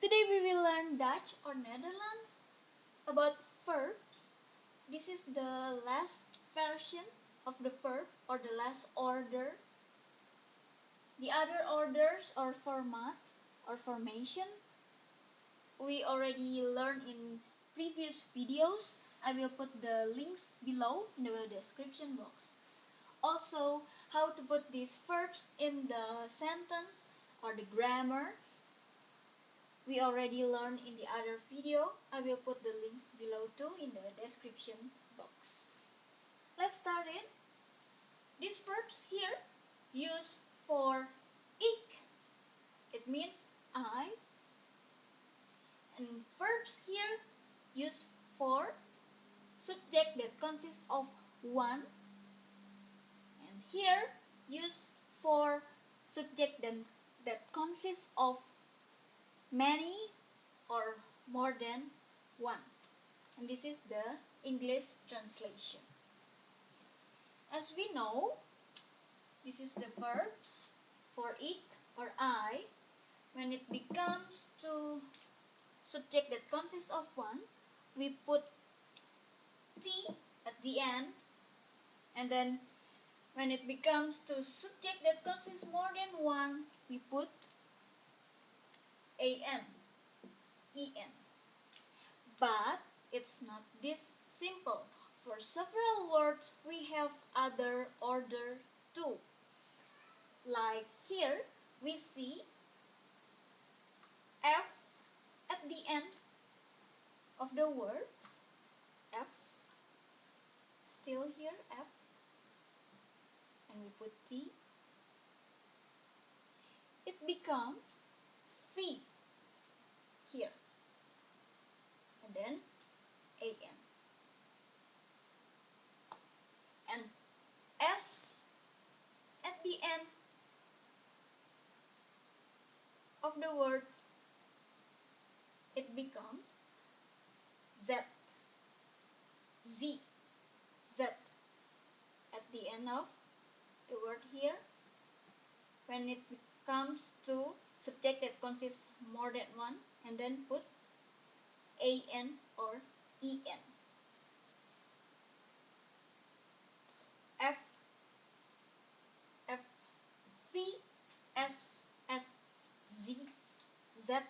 Today we will learn Dutch or Netherlands about verbs. This is the last version of the verb or the last order. The other orders or format or formation we already learned in previous videos. I will put the links below in the description box. Also, how to put these verbs in the sentence or the grammar we already learned in the other video. I will put the links below too in the description box. Let's start it. These verbs here use for ik. It means I. And verbs here use for subject that consists of one. And here use for subject that consists of many or more than one. And this is the English translation. As we know, this is the verbs for ik or I. When it becomes to subject that consists of one, we put t at the end. And then when it becomes to subject that consists more than one, we put an, en. But it's not this simple. For several words, we have other order too. Like here, we see F at the end of the word. F, still here, F. And we put T. It becomes V here. And then an. And S at the end of the word, it becomes Z. Z. Z at the end of the word here. When it comes to subject that consists more than one, and then put an or en. F, F, V, S, S, Z, Z, and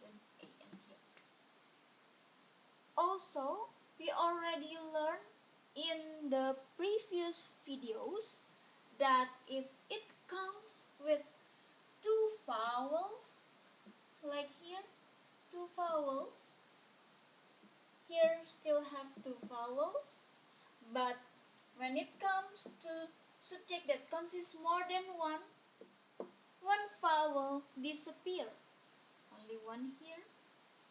then an here. Also, we already learned in the previous videos that if it comes with two vowels, like here, two vowels, here still have two vowels, but when it comes to subject that consists more than one vowel disappear. Only one here.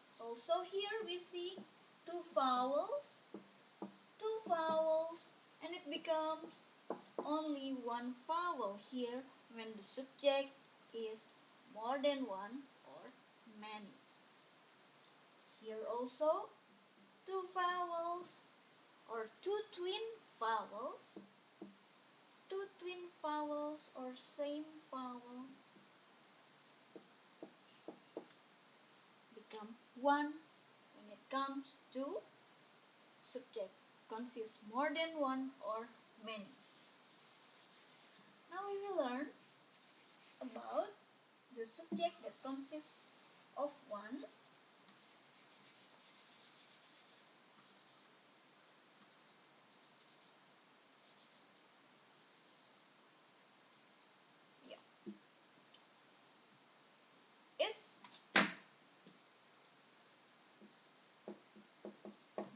So also here we see two vowels, and it becomes only one vowel here when the subject is more than one or many. Here also two vowels or two twin vowels or same vowel become one when it comes to subject consists more than one or many. Now we will learn about the subject that consists of one.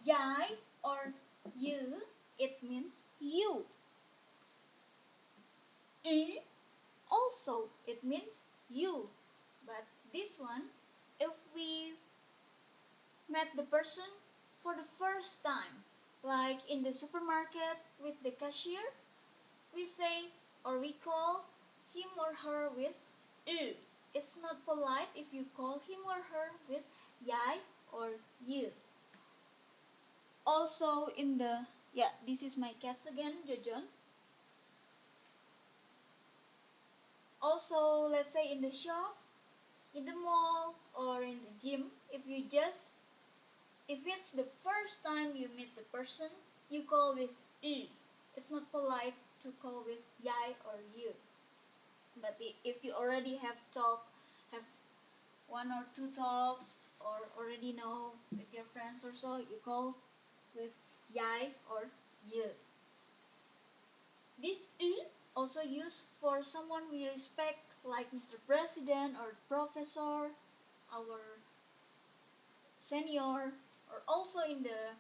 Jij or you, it means you. U, also it means you. But this one, if we met the person for the first time, like in the supermarket with the cashier, we say or we call him or her with u. It's not polite if you call him or her with jij or you. Also in the, this is my cats again, Jojon. Also, let's say in the shop, in the mall or in the gym, if it's the first time you meet the person, you call with u. It's not polite to call with jij or you. But if you already have one or two talks, or already know with your friends or so, you call with jij or je. This u also used for someone we respect, like Mr. President or Professor, our senior, or also in the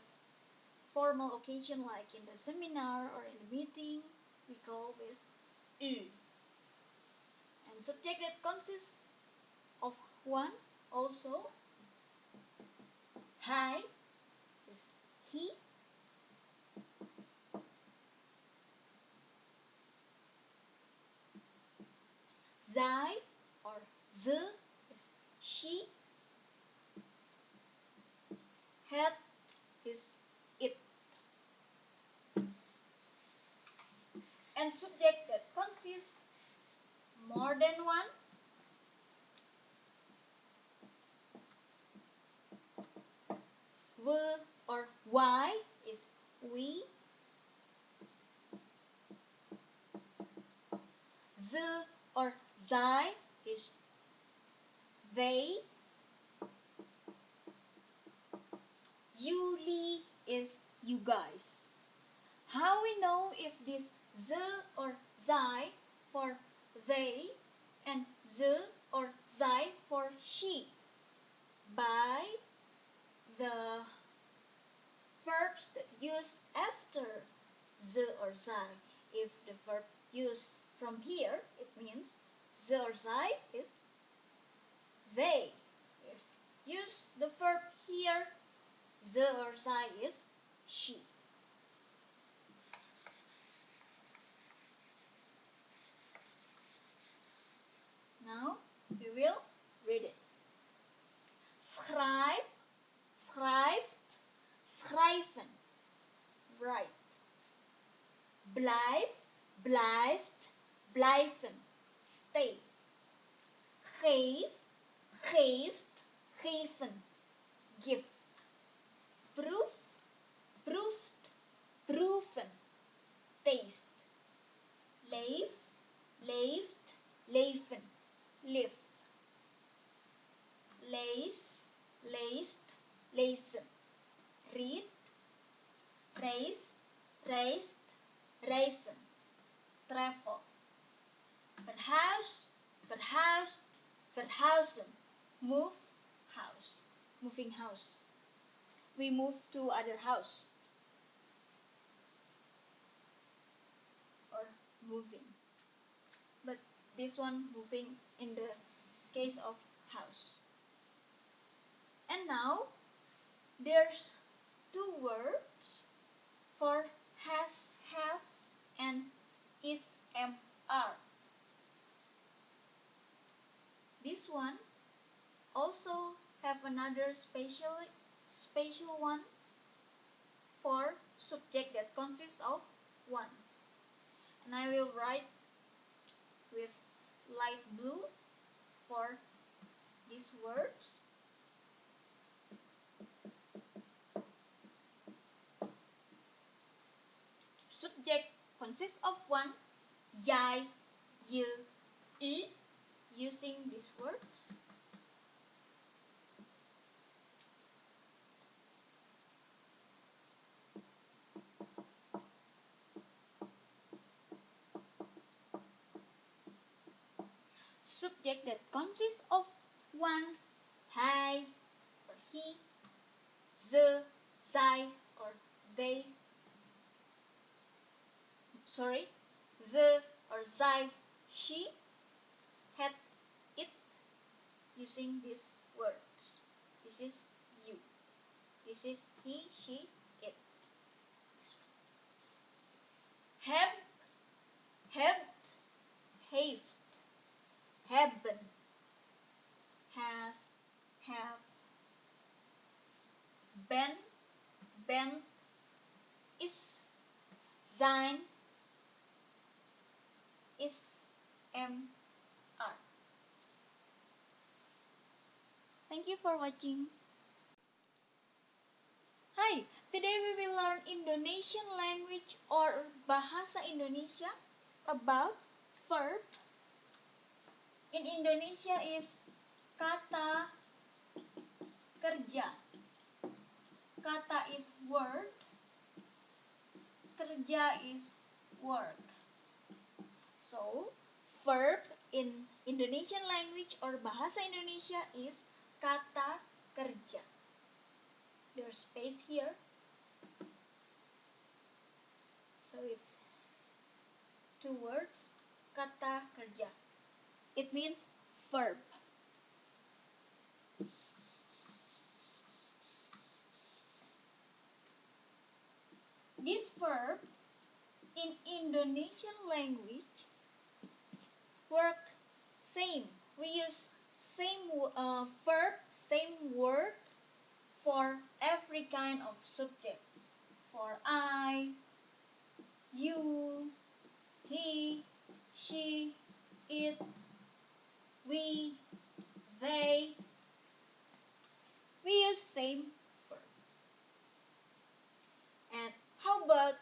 formal occasion like in the seminar or in the meeting, we call with u. And subject that consists of one also. Hij is he. Zij or ze is she. Het is it. And subject that consists more than one. We or wij is we. Ze or zij is they. Jullie is you guys. How we know if this ze or zij for they and ze or zij for she? By the verbs that used after ze or zij. If the verb used from here, it means ze or zij is they. If use the verb here, ze or zij is she. Now we will read it. Schrijf, schrijft, schrijven. Write. Blijf, blijft, blijven. Stay. Geef, geeft, geven. Give. Proef, proeft, proeven. Taste. Leef, leeft, leven. Live. Lees, leest, lezen. Read, reis, reist, reizen. Travel. Verhuis, verhuisd, verhuizen. Move, house. Moving house. We move to other house. Or moving. But this one moving in the case of house. And now there's two words for has, have, and is, am, are. This one also have another special one for subject that consists of one. And I will write with light blue for these words. Subject consists of one, jij, je, u, using these words. Subject that consists of one, hij or he, ze, zij or they. Ze or zij, she, het, it, using these words. This is you. This is he, she, it. Heb, hebt, heeft, hebben, has, have. Ben, bent, is, zijn, is, am, are. Thank you for watching. Hi, today we will learn Indonesian language or Bahasa Indonesia about verb. In Indonesia is kata kerja. Kata is word, kerja is work. So, verb in Indonesian language or Bahasa Indonesia is kata kerja. There's space here. So it's two words, kata kerja. It means verb. This verb in Indonesian language work same. We use same verb, same word for every kind of subject. For I, you, he, she, it, we, they. We use same verb. And how about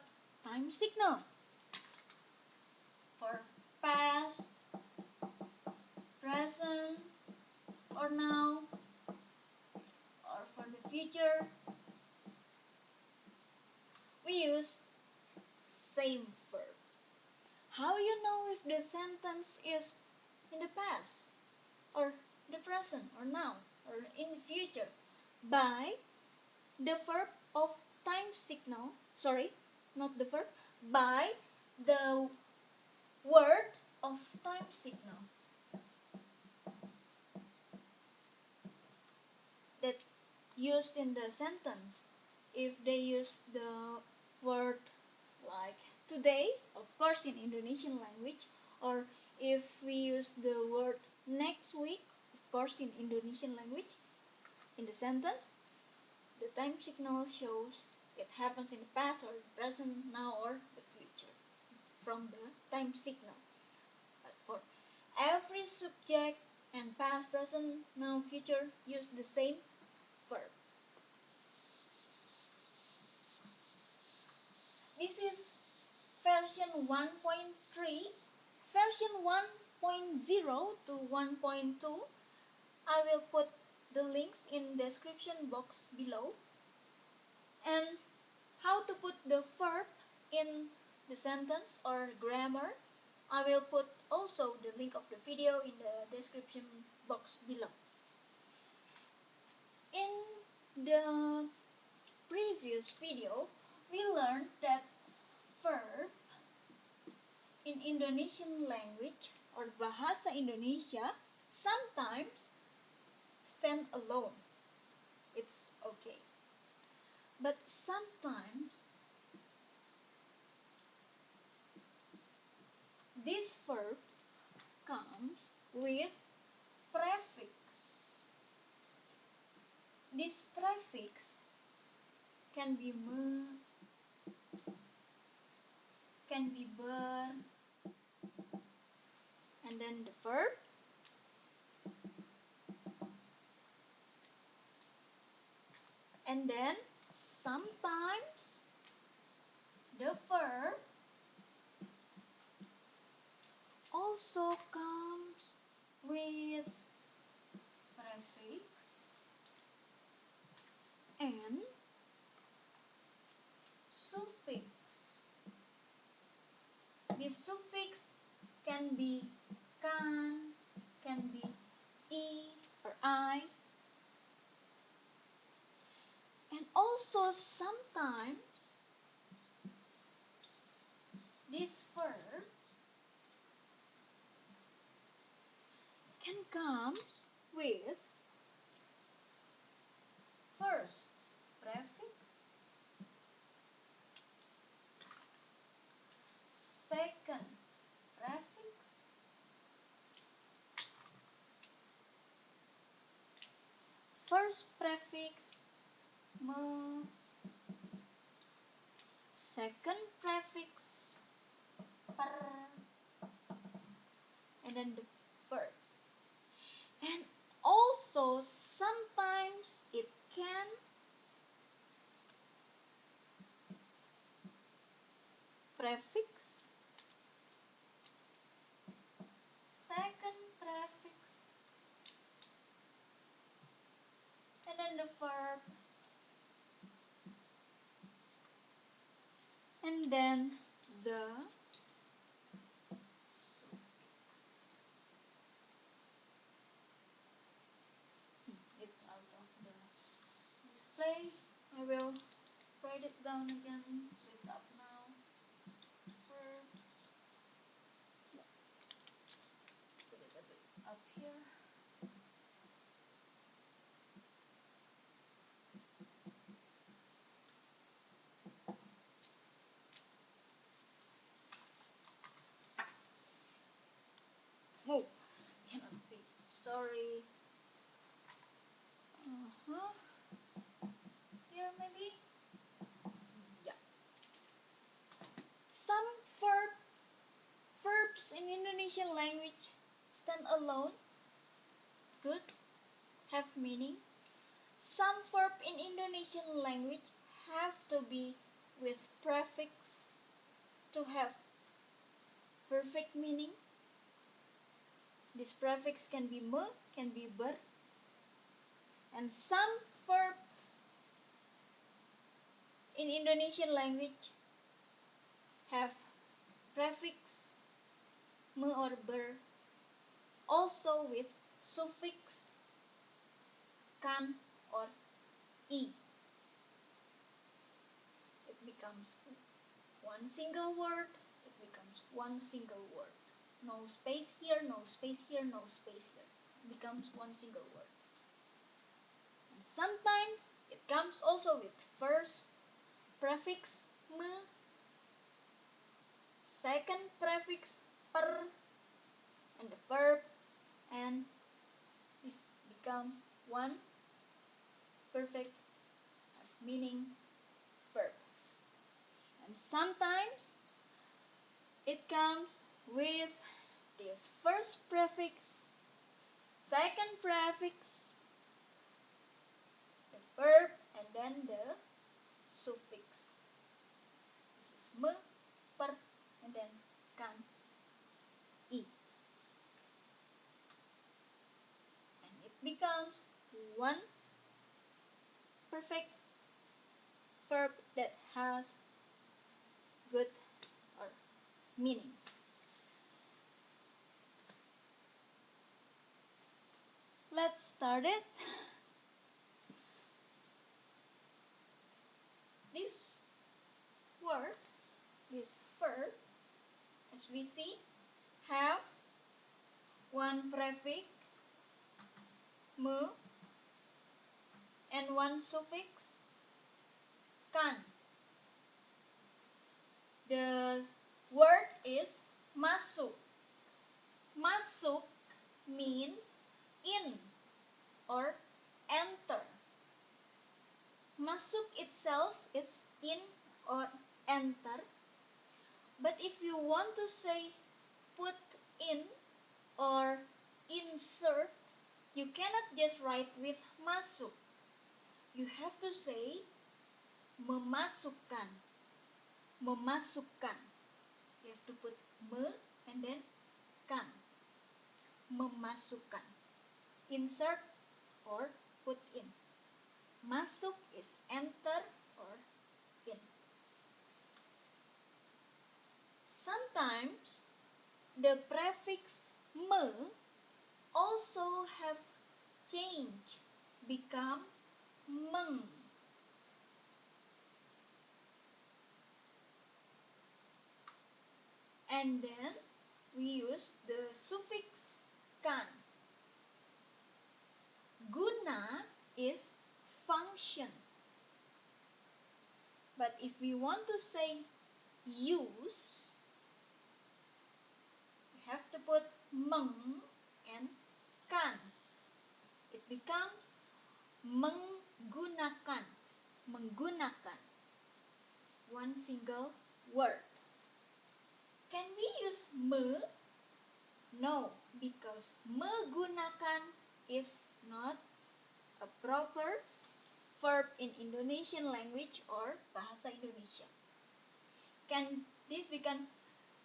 time signal? For past, present, or now, or for the future, we use same verb. How you know if the sentence is in the past, or the present, or now, or in the future? By the verb of time signal, sorry, not the verb, by the word of time signal that used in the sentence. If they use the word like today, of course in Indonesian language, or if we use the word next week, of course in Indonesian language, in the sentence, the time signal shows it happens in the past or present, now, or the future from the time signal. But for every subject and past, present, now, future use the same verb. This is version 1.3. Version 1.0 to 1.2, I will put the links in description box below. And how to put the verb in the sentence or grammar, I will put also the link of the video in the description box below. In the previous video, we learned that verb in Indonesian language or Bahasa Indonesia sometimes stand alone. It's okay. But sometimes this verb comes with prefix. This prefix can be me, can be ber, and then the verb, and then sometimes the verb also comes with prefix and suffix. This suffix can be can be e or I, and also sometimes this verb can comes with first prefix, second prefix, first prefix me, second prefix per, and then the verb. And also So sometimes it can prefix, second prefix, and then the verb, and then the suffix. It's out of the display. I will write it down again. Look up now. Verb. Yeah. Put it a bit up here. Oh, cannot see. Sorry. Here maybe. Yeah. Some verbs in Indonesian language stand alone, good, have meaning. Some verb in Indonesian language have to be with prefix to have perfect meaning. This prefix can be me, can be ber. And some verb in Indonesian language have prefix me or ber, also with suffix kan or i. It becomes one single word, it becomes one single word. No space here, no space here, no space here. It becomes one single word. And sometimes it comes also with first prefix me, second prefix per, and the verb, and this becomes one perfect have meaning verb. And sometimes it comes with this first prefix, second prefix, the verb, and then the suffix. This is me, per, and then kan, i. And it becomes one perfect verb that has good or meaning. Let's start it. This word, this verb, as we see, have one prefix, me, and one suffix, kan. The word is masuk. Masuk means in or enter. Masuk itself is in or enter. But if you want to say put in or insert, you cannot just write with masuk. You have to say memasukkan. Memasukkan. You have to put me and then kan. Memasukkan. Insert or put in. Masuk is enter or in. Sometimes the prefix me also have changed, become meng. And then we use the suffix kan. Guna is function. But if we want to say use, we have to put meng and kan. It becomes menggunakan. Menggunakan. One single word. Can we use me? No, because menggunakan is not a proper verb in Indonesian language or Bahasa Indonesia. Can this become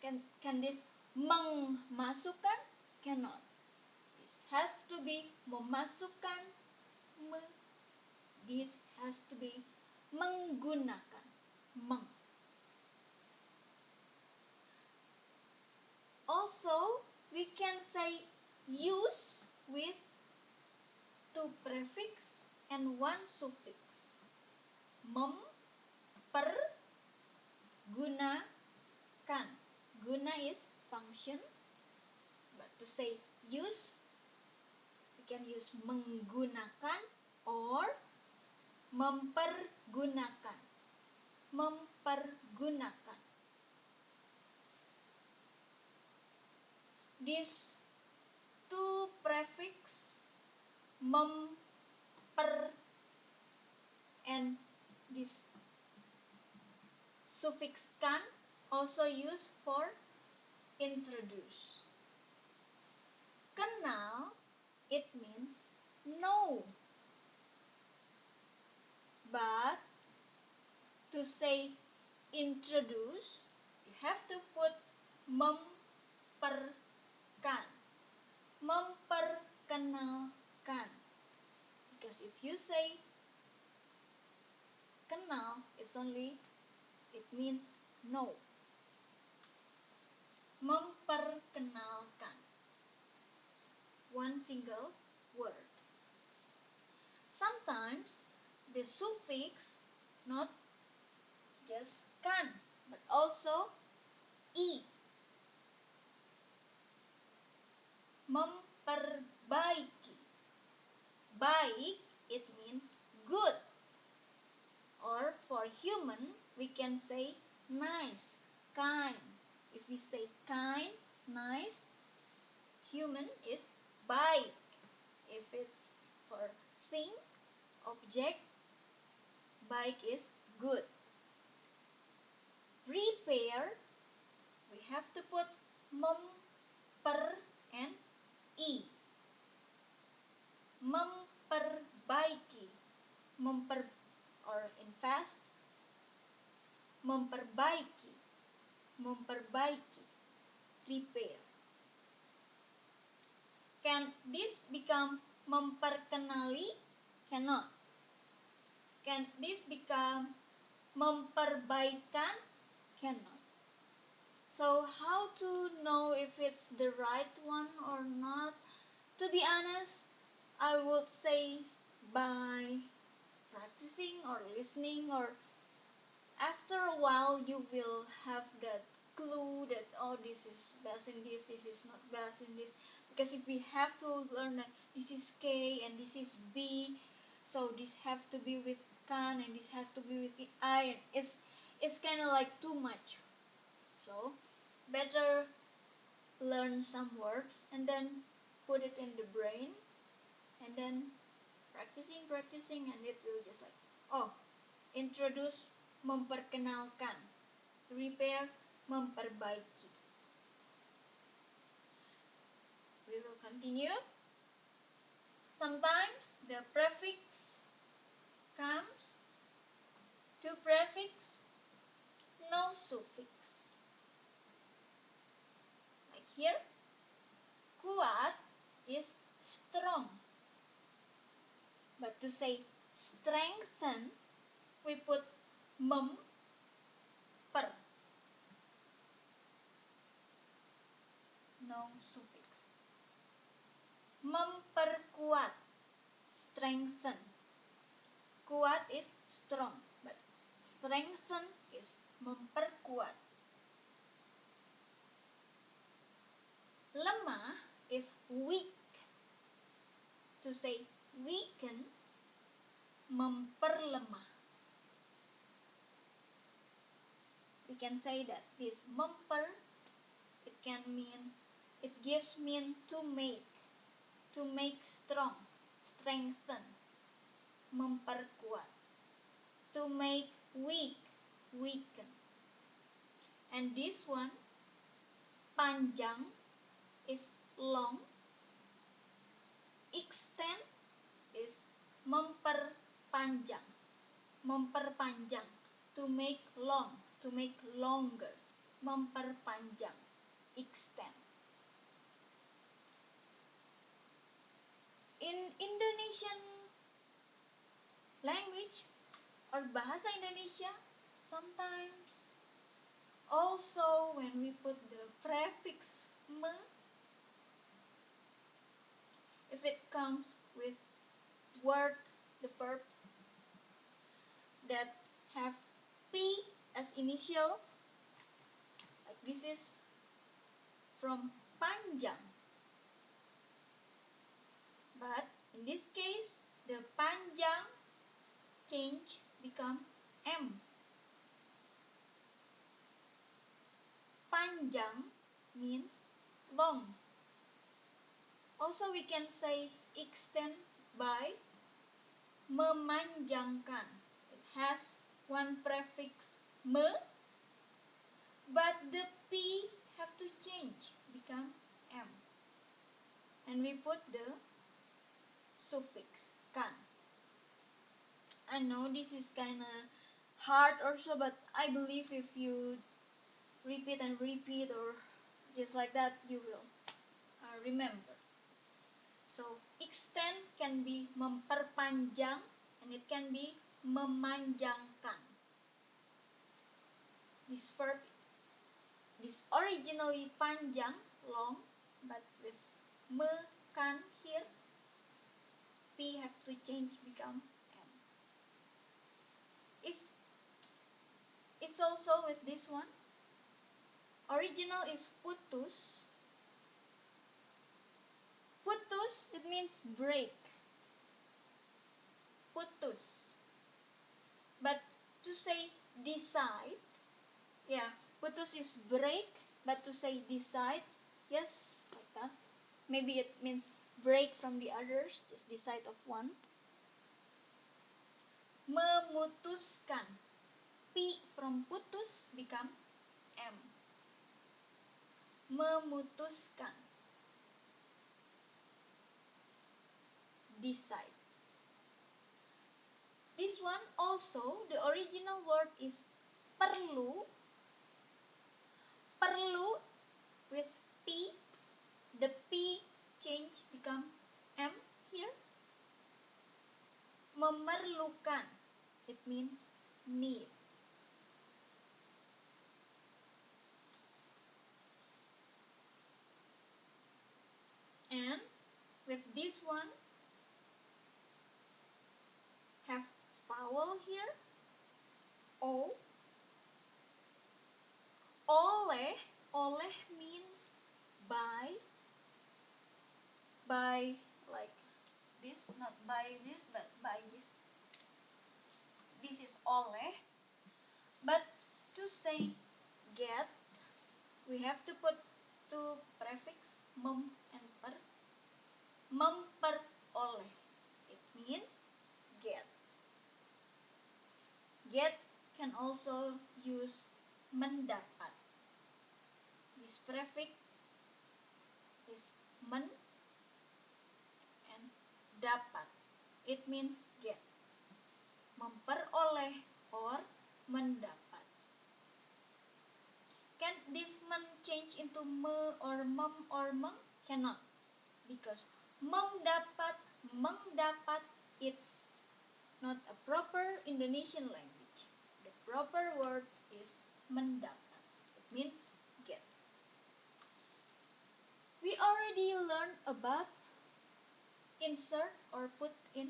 can this memasukkan? Cannot. This has to be memasukkan. This has to be menggunakan. Meng. Also, we can say use with two prefix and one suffix. Mempergunakan. Guna is function, but to say use, we can use menggunakan or mempergunakan. Mempergunakan. These two prefix memper and this suffix kan also used for introduce. Kenal, it means know. But to say introduce, you have to put memperkan. Memperkenalkan. Because if you say kenal, it's only, it means know. Memperkenalkan. One single word. Sometimes the suffix not just kan, but also i. Memperbaiki. Baik, it means good. Or for human, we can say nice, kind. If we say kind, nice, human is baik. If it's for thing, object, baik is good. Repair, we have to put memper and i. Memperbaiki. Or in fast, memperbaiki. Memperbaiki. Repair. Can this become memperkenali? Cannot. Can this become memperbaikan? Cannot. So how to know if it's the right one or not? To be honest, I would say by practicing or listening, or after a while you will have that clue that, oh, this is best in this is not best in this. Because if we have to learn that this is K and this is B, so this have to be with kan and this has to be with the I, and it's kind of like too much. So better learn some words and then put it in the brain, and then practicing, and it will just like, oh, introduce, memperkenalkan, repair, memperbaiki. We will continue. Sometimes the prefix comes, two prefix, no suffix. Like here, kuat is strong. But to say strengthen, we put memper. No suffix. Memperkuat, strengthen. Kuat is strong, but strengthen is memperkuat. Lemah is weak. To say weaken, memperlemah. We can say that this memper, it can mean, it gives mean to make strong, strengthen, memperkuat. To make weak, weaken. And this one, panjang is long, extend is memperpanjang, to make long, to make longer, memperpanjang, extend. In Indonesian language or Bahasa Indonesia, sometimes also when we put the prefix me, if it comes with word, the verb that have P as initial, like this is from panjang. But in this case, the panjang change become M. Panjang means long. Also we can say extend by memanjangkan. It has one prefix me, but the P have to change, become M. And we put the suffix kan. I know this is kinda hard also, but I believe if you repeat and repeat or just like that, you will remember. So extend can be memperpanjang and it can be memanjangkan. This verb is originally panjang, long, but with me kan here, P have to change become M. It's also with this one. Original is putus. Putus, it means break. Putus. But to say decide, yeah, putus is break, but to say decide, yes, like that. Maybe it means break from the others, just decide of one. Memutuskan. P from putus become M. Memutuskan. Decide. This one also, the original word is perlu. Perlu with P. The P change become M here. Memerlukan. It means need. And with this one, have vowel here. O. Oleh. Oleh means by. By like this, not by this, but by this. This is oleh. But to say get, we have to put two prefix mem and per. Memperoleh. It means get. Get can also use mendapat. This prefix is men and dapat. It means get. Memperoleh or mendapat. Can this men change into me or mem or meng? Cannot. Because mendapat, mendapat, it's not a proper Indonesian language. The proper word is mendapat. It means get. We already learned about insert or put in.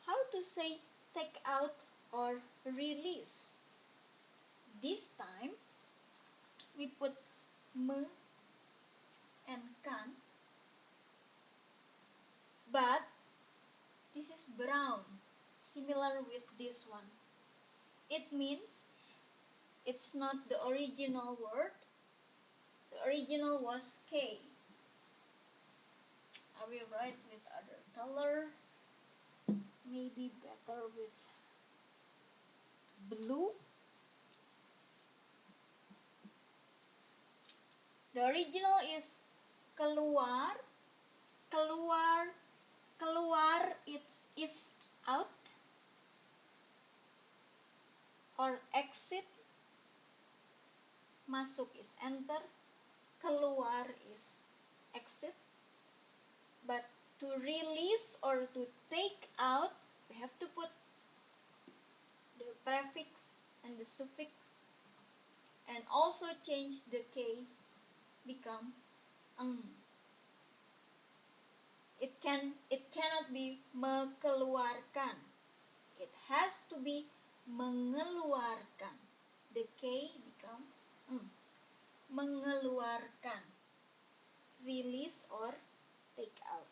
How to say take out or release. This time we put me and kan, but this is brown, similar with this one. It means it's not the original word. The original was K. I will write with other color. Maybe better with blue. The original is keluar. Keluar. Keluar, it's is out. or exit, masuk is enter, keluar is exit. But to release or to take out, we have to put the prefix and the suffix, and also change the K become eng. It cannot be mengeluarkan. It has to be mengeluarkan. The K becomes eng. Mengeluarkan. Release or take out.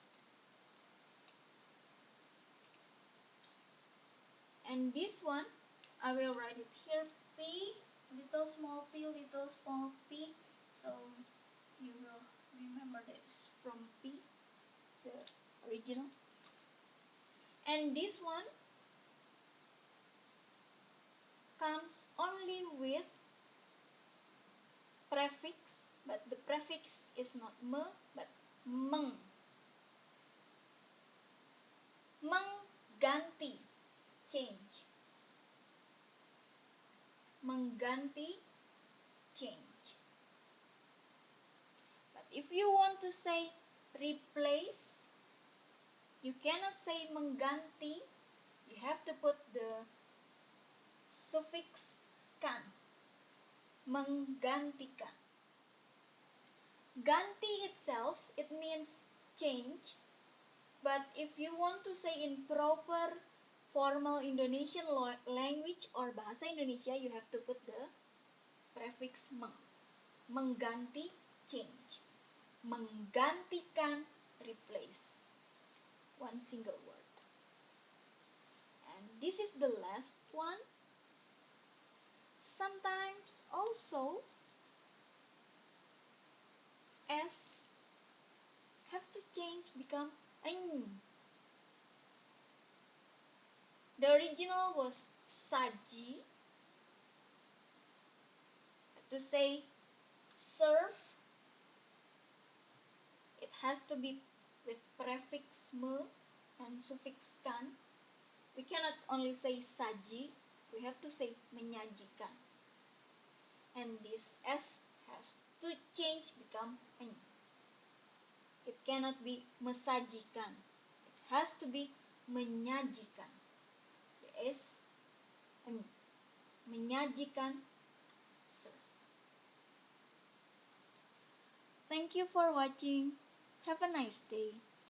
And this one, I will write it here, P, little small p, little small p. So you will remember that it's from P, the original. And this one comes only with prefix, but the prefix is not me, but meng. Mengganti, change. Mengganti, change. But if you want to say replace, you cannot say mengganti. You have to put the suffix kan. Menggantikan. Ganti itself, it means change. But if you want to say in proper formal Indonesian language or Bahasa Indonesia, you have to put the prefix meng. Mengganti, change. Menggantikan, replace. One single word. And this is the last one. Sometimes also S have to change, become eng. The original was saji. To say serve, it has to be with prefix me and suffix kan. We cannot only say saji, we have to say menyajikan. And this S has to change, become eng. It cannot be mesajikan. It has to be menyajikan. The S eng. Menyajikan, serve. Thank you for watching. Have a nice day.